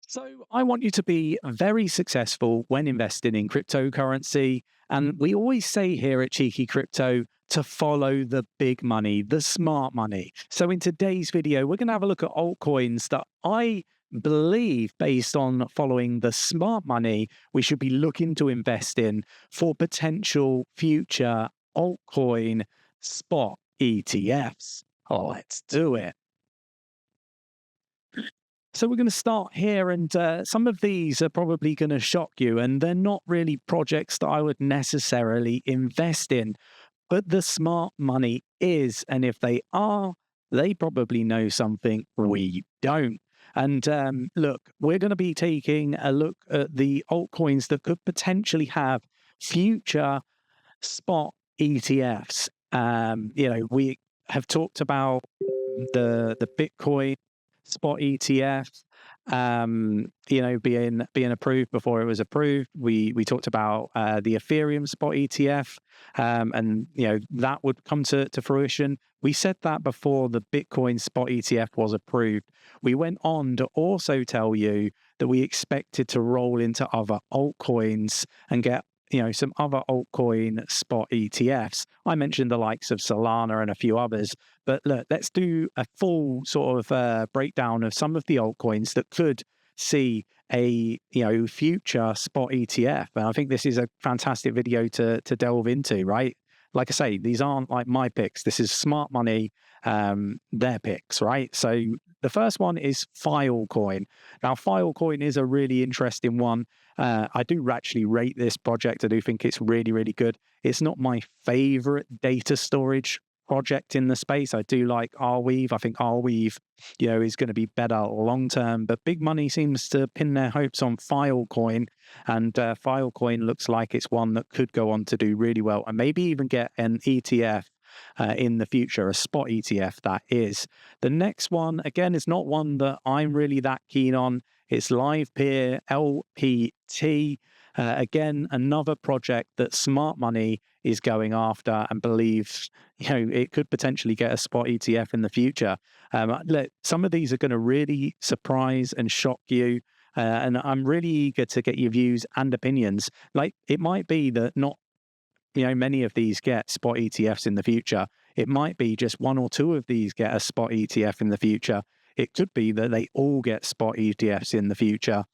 So, I want you to be very successful when investing in cryptocurrency. And we always say here at Cheeky Crypto to follow the big money, the smart money. So, in today's video, we're going to have a look at altcoins that I believe, based on following the smart money, we should be looking to invest in for potential future altcoin spot ETFs. Let's do it. So we're going to start here, and some of these are probably going to shock you, and they're not really projects that I would necessarily invest in, but the smart money is, and if they are, they probably know something we don't. And look, we're going to be taking a look at the altcoins that could potentially have future spot ETFs. We have talked about the Bitcoin spot ETF, being approved before it was approved. We talked about the Ethereum spot ETF, and that would come to fruition. We said that before the Bitcoin spot ETF was approved. We went on to also tell you that we expected to roll into other altcoins and get some other altcoin spot ETFs. I mentioned the likes of Solana and a few others, but look, let's do a full sort of breakdown of some of the altcoins that could see a future spot ETF. And I think this is a fantastic video to delve into, right? Like I say, these aren't like my picks. This is smart money, their picks, right? So the first one is Filecoin. Now, Filecoin is a really interesting one. I do actually rate this project. I do think it's really, really good. It's not my favorite data storage project in the space. I do like Arweave. I think Arweave, is going to be better long term. But big money seems to pin their hopes on Filecoin, and Filecoin looks like it's one that could go on to do really well, and maybe even get an ETF in the future, a spot ETF that is. The next one, again, is not one that I'm really that keen on. It's LivePeer LPT. Again, another project that smart money is going after and believes, it could potentially get a spot ETF in the future. Some of these are going to really surprise and shock you. And I'm really eager to get your views and opinions. Like, it might be that not many of these get spot ETFs in the future. It might be just one or two of these get a spot ETF in the future. It could be that they all get spot ETFs in the future.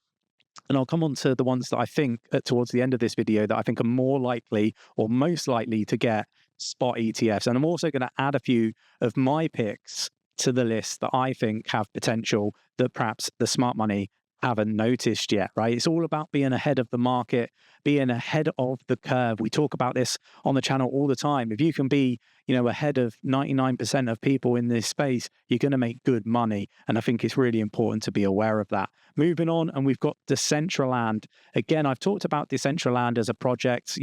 And I'll come on to the ones that I think towards the end of this video that I think are more likely or most likely to get spot ETFs. And I'm also going to add a few of my picks to the list that I think have potential that perhaps the smart money haven't noticed yet, right? It's all about being ahead of the market, being ahead of the curve. We talk about this on the channel all the time. If you can be, ahead of 99% of people in this space, you're going to make good money. And I think it's really important to be aware of that. Moving on, and we've got Decentraland. Again, I've talked about Decentraland as a project,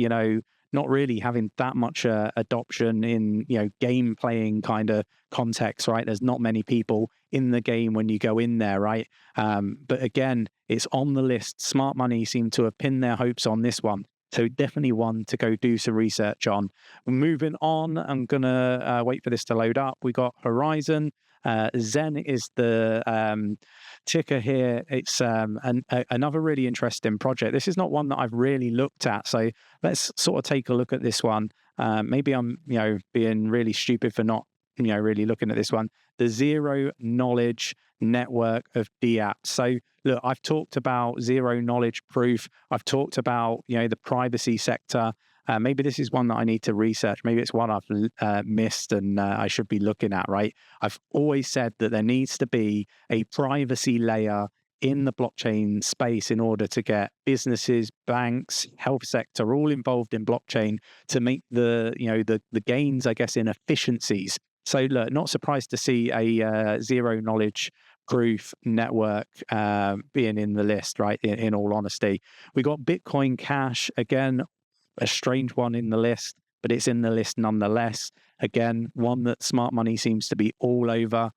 not really having that much adoption in, game playing kind of context, right? There's not many people in the game when you go in there, right? But again, it's on the list. Smart money seem to have pinned their hopes on this one. So definitely one to go do some research on. Moving on, I'm going to wait for this to load up. We got Horizon. Zen is the ticker here. It's another really interesting project. This is not one that I've really looked at. So let's sort of take a look at this one. Maybe I'm, being really stupid for not, really looking at this one. The Zero Knowledge Network of dApps. So look, I've talked about zero knowledge proof. I've talked about, the privacy sector. Maybe this is one that I need to research. Maybe it's one I've missed and I should be looking at, right? I've always said that there needs to be a privacy layer in the blockchain space in order to get businesses, banks, health sector all involved in blockchain to make the gains, I guess, in efficiencies. So look, not surprised to see a zero knowledge proof network being in the list, right? In all honesty, we got Bitcoin Cash, again, a strange one in the list, but it's in the list nonetheless. Again, one that smart money seems to be all over.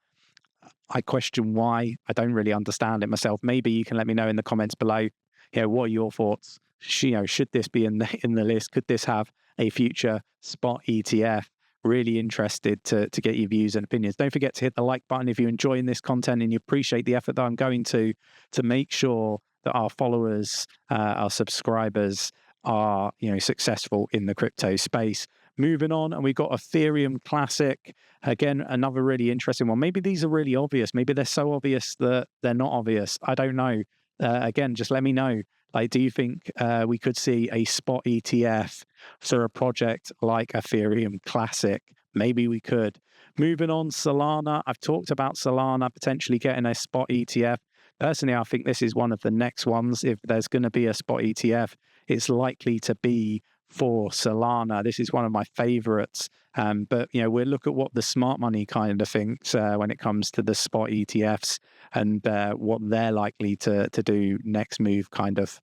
I question why. I don't really understand it myself. Maybe you can let me know in the comments below. What are your thoughts? Should this be in the list? Could this have a future spot ETF? really interested to get your views and opinions. Don't forget to hit the like button if you're enjoying this content and you appreciate the effort that I'm going to make sure that our followers, our subscribers are, successful in the crypto space. Moving on, and we've got Ethereum Classic. Again, another really interesting one. Maybe these are really obvious. Maybe they're so obvious that they're not obvious. I don't know. Again, just let me know. Like, do you think we could see a spot ETF for a project like Ethereum Classic? Maybe we could. Moving on, Solana. I've talked about Solana potentially getting a spot ETF. Personally, I think this is one of the next ones. If there's going to be a spot ETF, it's likely to be for Solana. This is one of my favorites. But, we'll look at what the smart money kind of thinks when it comes to the spot ETFs and what they're likely to do next move kind of,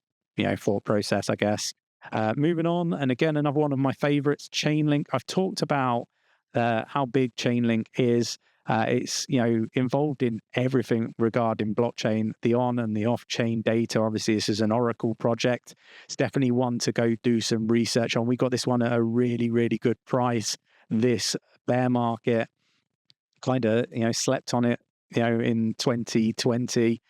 thought process, I guess. Moving on, and again, another one of my favorites, Chainlink. I've talked about how big Chainlink is. It's, involved in everything regarding blockchain, the on and the off-chain data. Obviously, this is an Oracle project. It's definitely one to go do some research on. We got this one at a really, really good price. This bear market kind of, slept on it, in 2020.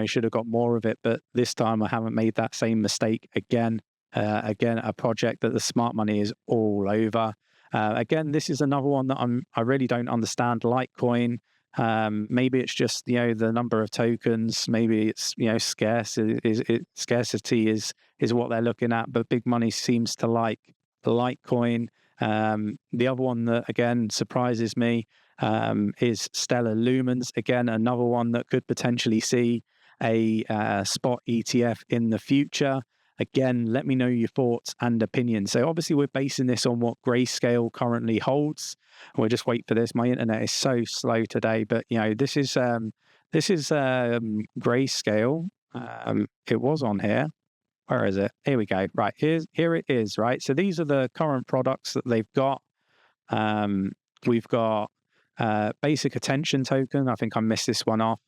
Should have got more of it, but this time I haven't made that same mistake again. Again, a project that the smart money is all over. Again, this is another one that I really don't understand. Litecoin, maybe it's just the number of tokens. Maybe it's scarcity is what they're looking at. But big money seems to like Litecoin. The other one that again surprises me is Stellar Lumens. Again, another one that could potentially see a spot ETF in the future. Again, let me know your thoughts and opinions. So obviously we're basing this on what Grayscale currently holds. We'll just wait for this. My internet is so slow today, but this is Grayscale. It was on here. Where is it? Here we go. Right, here it is, right? So these are the current products that they've got. We've got basic attention token. I think I missed this one off.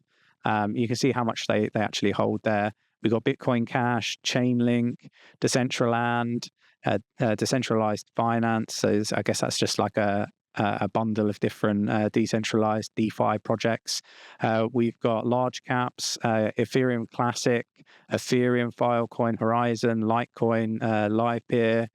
You can see how much they actually hold there. We've got Bitcoin Cash, Chainlink, Decentraland, decentralized finance. So I guess that's just like a bundle of different decentralized DeFi projects. We've got large caps, Ethereum Classic, Ethereum, Filecoin, Horizon, Litecoin, Livepeer.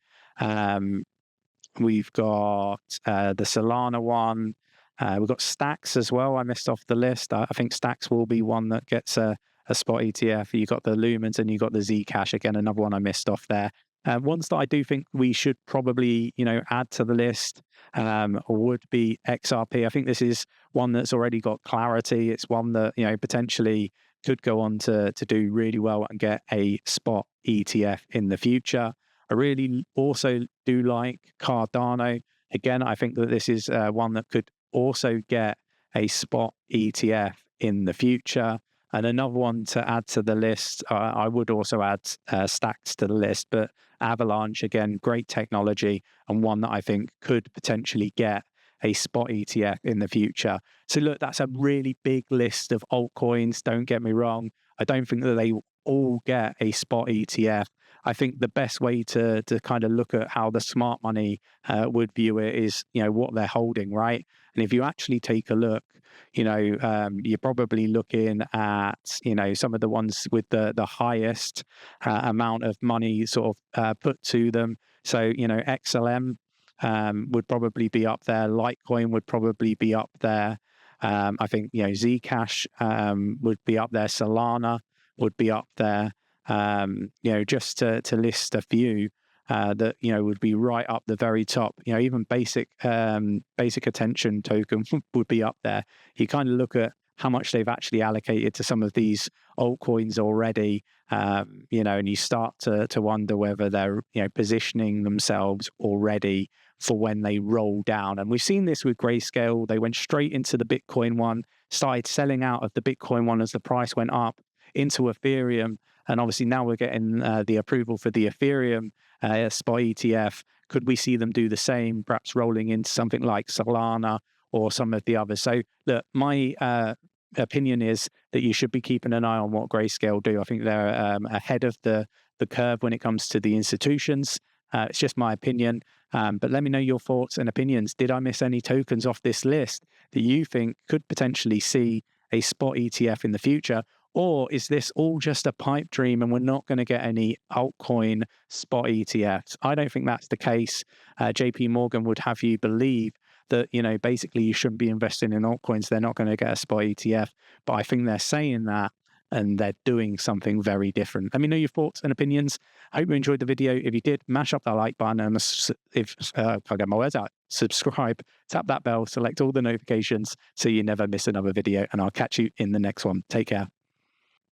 We've got the Solana one. We've got Stacks as well. I missed off the list. I think Stacks will be one that gets a spot ETF. You've got the Lumens and you've got the Zcash. Again, another one I missed off there. Ones that I do think we should probably, add to the list would be XRP. I think this is one that's already got clarity. It's one that, potentially could go on to do really well and get a spot ETF in the future. I really also do like Cardano. Again, I think that this is one that could also get a spot ETF in the future. And another one to add to the list, I would also add Stacks to the list, but Avalanche, again, great technology and one that I think could potentially get a spot ETF in the future. So look, that's a really big list of altcoins. Don't get me wrong. I don't think that they all get a spot ETF. I think the best way to kind of look at how the smart money would view it is, what they're holding, right? And if you actually take a look, you're probably looking at, some of the ones with the highest amount of money sort of put to them. So, XLM would probably be up there. Litecoin would probably be up there. I think, Zcash would be up there. Solana would be up there. Just to list a few that would be right up the very top. Even basic attention token would be up there. You kind of look at how much they've actually allocated to some of these altcoins already, and you start to wonder whether they're positioning themselves already for when they roll down. And we've seen this with Grayscale. They went straight into the Bitcoin one, started selling out of the Bitcoin one as the price went up into Ethereum. And obviously now we're getting the approval for the Ethereum spot ETF. Could we see them do the same, perhaps rolling into something like Solana or some of the others? So look, my opinion is that you should be keeping an eye on what Grayscale do. I think they're ahead of the curve when it comes to the institutions. It's just my opinion. But let me know your thoughts and opinions. Did I miss any tokens off this list that you think could potentially see a spot ETF in the future? Or is this all just a pipe dream and we're not going to get any altcoin spot ETFs? I don't think that's the case. JP Morgan would have you believe that, basically you shouldn't be investing in altcoins. They're not going to get a spot ETF. But I think they're saying that and they're doing something very different. Let me know your thoughts and opinions. I hope you enjoyed the video. If you did, mash up that like button, and if I get my words out, subscribe, tap that bell, select all the notifications so you never miss another video, and I'll catch you in the next one. Take care.